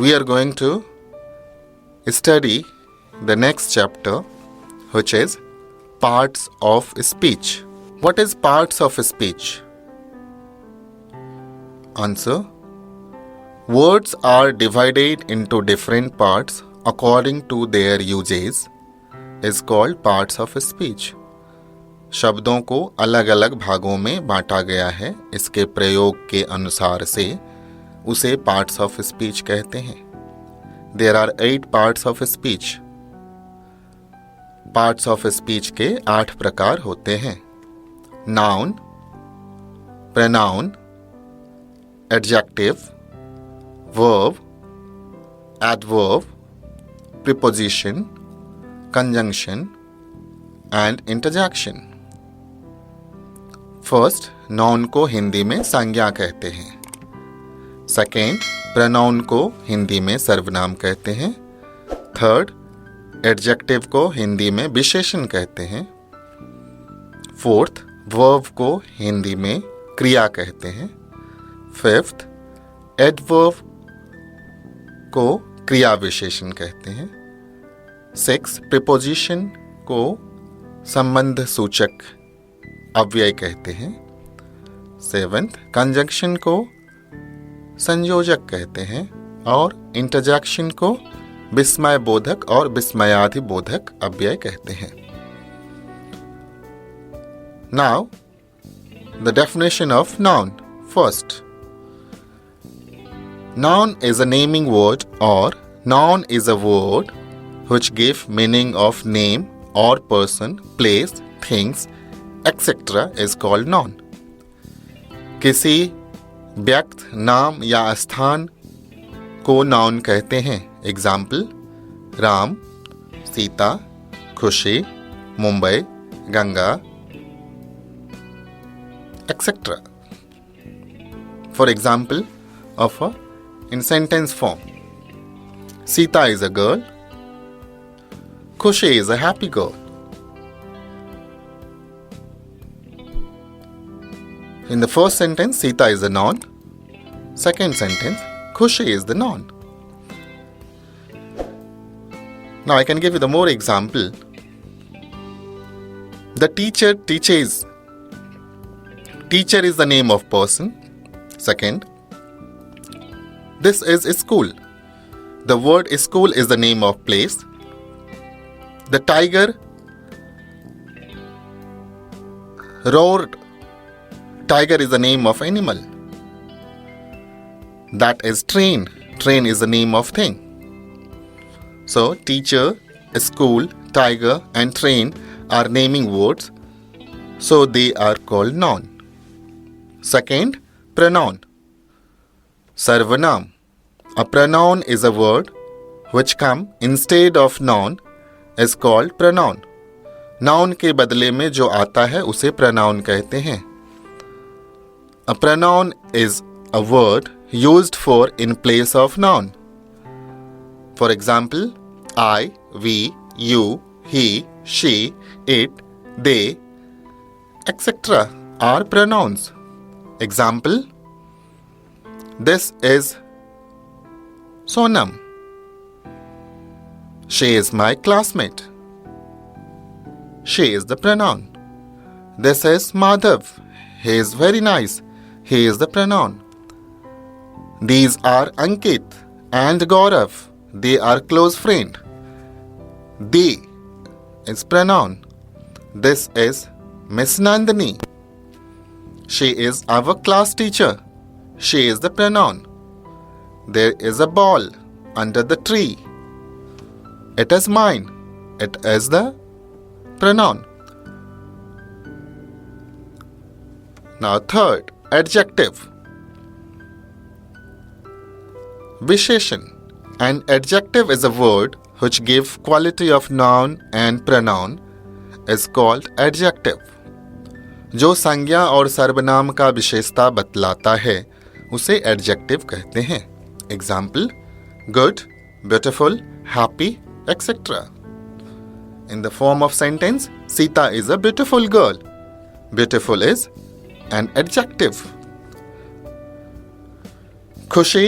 we are going to study the next chapter, which is parts of speech. What is parts of speech? Answer: words are divided into different parts according to their uses is called parts of speech. शब्दों को अलग अलग भागों में बांटा गया है, इसके प्रयोग के अनुसार से उसे पार्ट्स ऑफ स्पीच कहते हैं. There are 8 parts of speech. Parts of speech के 8 प्रकार होते हैं. Noun, pronoun, adjective, verb, adverb, preposition, conjunction and interjection. First, noun को हिंदी में संज्ञा कहते हैं. सेकेंड, प्रोनाउन को हिंदी में सर्वनाम कहते हैं. थर्ड, एडजेक्टिव को हिंदी में विशेषण कहते हैं. फोर्थ, वर्ब को हिंदी में क्रिया कहते हैं. फिफ्थ, एडवर्ब को क्रिया विशेषण कहते हैं. सिक्स, प्रीपोजिशन को संबंध सूचक अव्यय कहते हैं. सेवेंथ, कंजंक्शन को संयोजक कहते हैं. और इंटरजेक्शन को विस्मय बोधक और विस्मयाधिबोधक अव्यय कहते हैं. Now the definition of noun. First, noun is a naming word, or noun is a word which give meaning of name or person, place, things, etc. is called noun. किसी व्यक्ति, नाम या स्थान को नाउन कहते हैं. एग्जाम्पल: राम, सीता, खुशी, Mumbai, Ganga, etc. For example of in sentence form: Sita is a girl, Khushi is a happy girl. In the first sentence, Sita is a noun. Second sentence, Khushi is the noun. Now I can give you the more example. The teacher teaches. Teacher is the name of person. Second, this is school. The word school is the name of place. The tiger roared. Tiger is the name of animal. That is train. Train is the name of thing. So teacher, school, tiger and train are naming words. So they are called noun. Second, pronoun. Sarvanam. A pronoun is a word which come instead of noun is called pronoun. Noun के बदले में जो आता है उसे pronoun कहते हैं. A pronoun is a word used for in place of noun. For example, I, we, you, he, she, it, they, etc. are pronouns. Example: this is Sonam. She is my classmate. She is the pronoun. This is Madhav. He is very nice. He is the pronoun. These are Ankit and Gaurav. They are close friend. They is pronoun. This is Miss Nandini. She is our class teacher. She is the pronoun. There is a ball under the tree. It is mine. It is the pronoun. Now third, adjective. Visheshan. An adjective is a word which give quality of noun and pronoun is called adjective. जो संज्ञा और सर्वनाम का विशेषता बतलाता है उसे adjective कहते हैं. Example: good, beautiful, happy, etc. In the form of sentence, Sita is a beautiful girl. Beautiful is an adjective. Khushi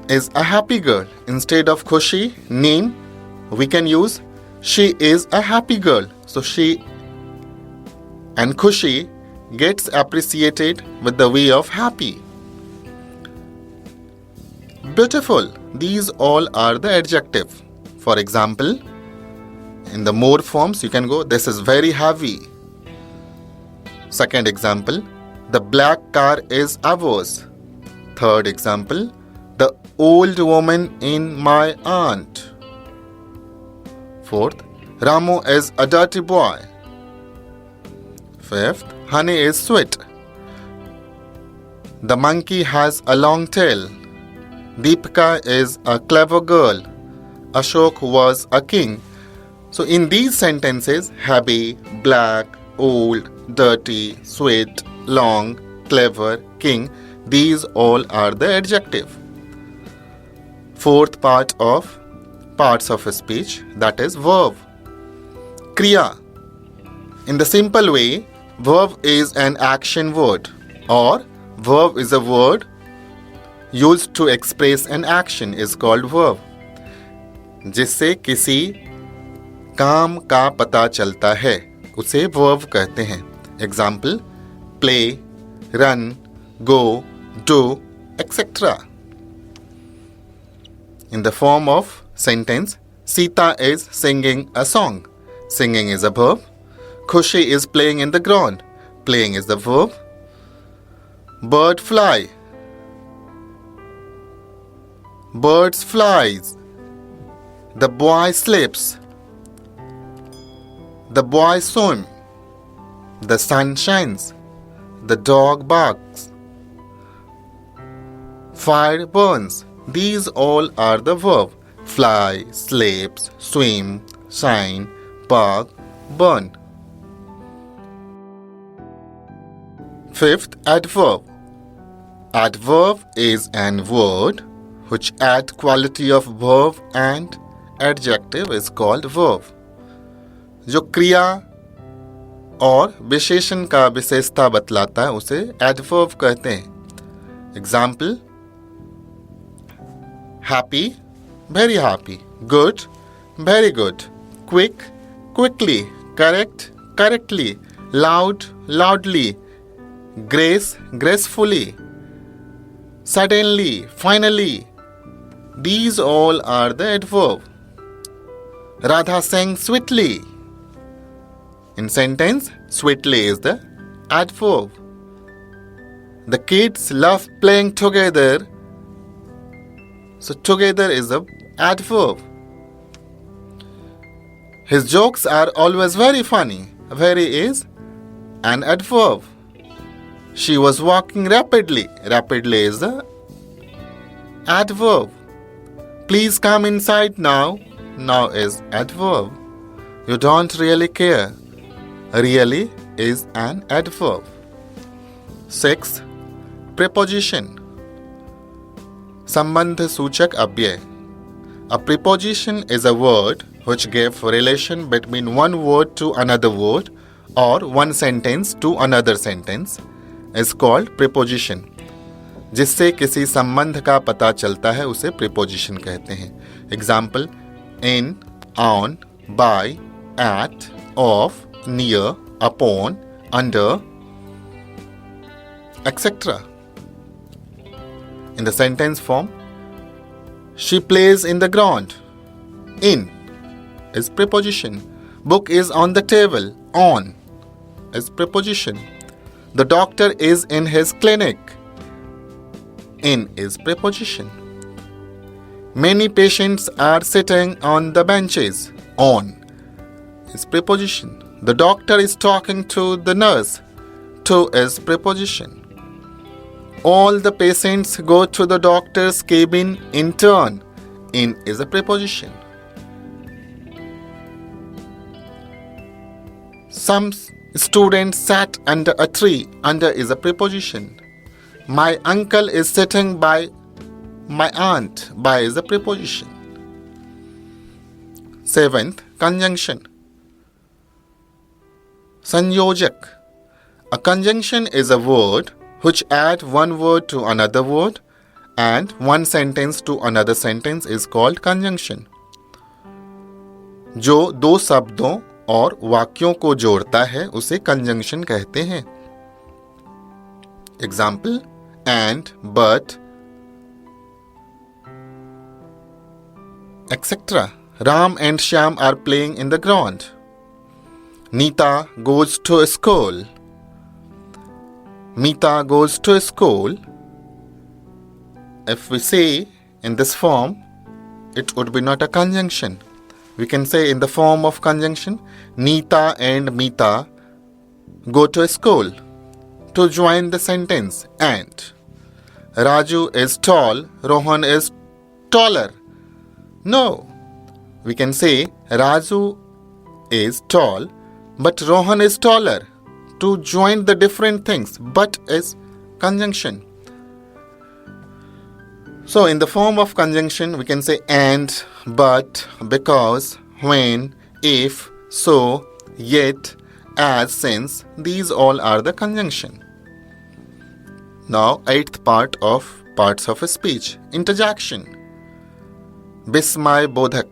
is a happy girl. Instead of Khushi, name, we can use she is a happy girl. So she and Khushi gets appreciated with the way of happy. Beautiful. These all are the adjective. For example, in the more forms, you can go, this is very heavy. Second example, the black car is ours. Third example, the old woman in my aunt. Fourth, Ramu is a dirty boy. Fifth, honey is sweet. The monkey has a long tail. Deepika is a clever girl. Ashok was a king. So in these sentences, happy, black, old, dirty, sweet, long, clever, king, these all are the adjective. Fourth part of parts of a speech, that is verb. Kriya. In the simple way, verb is an action word, or verb is a word used to express an action is called verb. जिससे किसी काम का पता चलता है उसे verb कहते हैं. Example, play, run, go, do, etc. In the form of sentence, Sita is singing a song. Singing is a verb. Khushi is playing in the ground. Playing is the verb. Bird fly. Birds flies. The boy sleeps. The boy swim. The sun shines. The dog barks. Fire burns. These all are the verb. Fly, sleeps, swim, shine, bark, burn. Fifth, adverb. Adverb is an word which adds quality of verb and adjective is called verb. जो क्रिया और विशेषण का विशेषता बतलाता है उसे adverb कहते हैं. Example, happy, very happy, good, very good, quick, quickly, correct, correctly, loud, loudly, grace, gracefully, suddenly, finally. These all are the adverb. Radha sang sweetly. In sentence, sweetly is the adverb. The kids love playing together. So together is the adverb. His jokes are always very funny. Very is an adverb. She was walking rapidly. Rapidly is the adverb. Please come inside now. Now is adverb. You don't really care. Really is an adverb. 6. Preposition. संबंध सूचक अव्यय. A preposition is a word which gives relation between one word to another word or one sentence to another sentence is called preposition. जिससे किसी संबंध का पता चलता है उसे preposition कहते हैं. Example, in, on, by, at, of, near, upon, under, etc. In the sentence form, she plays in the ground. In is preposition. Book is on the table. On is preposition. The doctor is in his clinic. In is preposition. Many patients are sitting on the benches. On is preposition. The doctor is talking to the nurse. To is preposition. All the patients go to the doctor's cabin in turn. In is a preposition. Some students sat under a tree. Under is a preposition. My uncle is sitting by my aunt. By is a preposition. 7th, conjunction. Sanyojak. A conjunction is a word which adds one word to another word and one sentence to another sentence is called conjunction. जो दो शब्दों और वाक्यों को जोड़ता है उसे conjunction कहते हैं. Example, and, but, etc. Ram and Shyam are playing in the ground. Neeta goes to school. Meeta goes to school. If we say in this form, it would be not a conjunction. We can say in the form of conjunction, Neeta and Meeta go to school. To join the sentence, and. Raju is tall, Rohan is taller. No. We can say Raju is tall, but Rohan is taller. To join the different things, but is conjunction. So in the form of conjunction, we can say and, but, because, when, if, so, yet, as, since. These all are the conjunction. Now, 8th part of parts of a speech. Interjection. Bismay bodhak.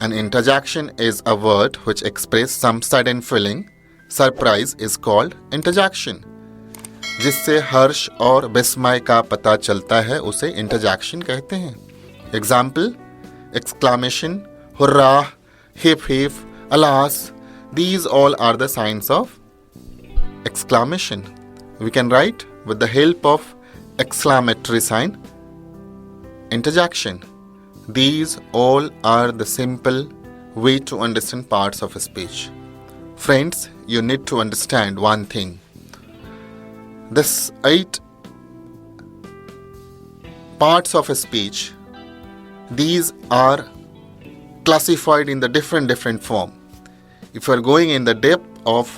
An interjection is a word which expresses some sudden feeling. Surprise is called interjection. जिससे हर्ष और विस्मय का पता चलता है उसे interjection कहते हैं. Example, exclamation, hurrah, hip hip, alas. These all are the signs of exclamation. We can write with the help of exclamatory sign, interjection. These all are the simple way to understand parts of a speech. Friends, you need to understand one thing. This 8 parts of a speech, these are classified in the different form. If you are going in the depth of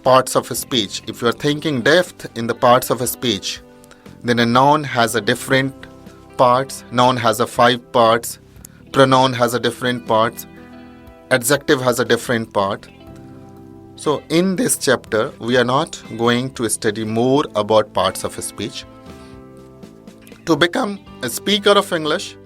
parts of a speech, if you are thinking depth in the parts of a speech, then a noun has a different parts, noun has a 5 parts, pronoun has a different parts, adjective has a different part. So in this chapter, we are not going to study more about parts of a speech. To become a speaker of English,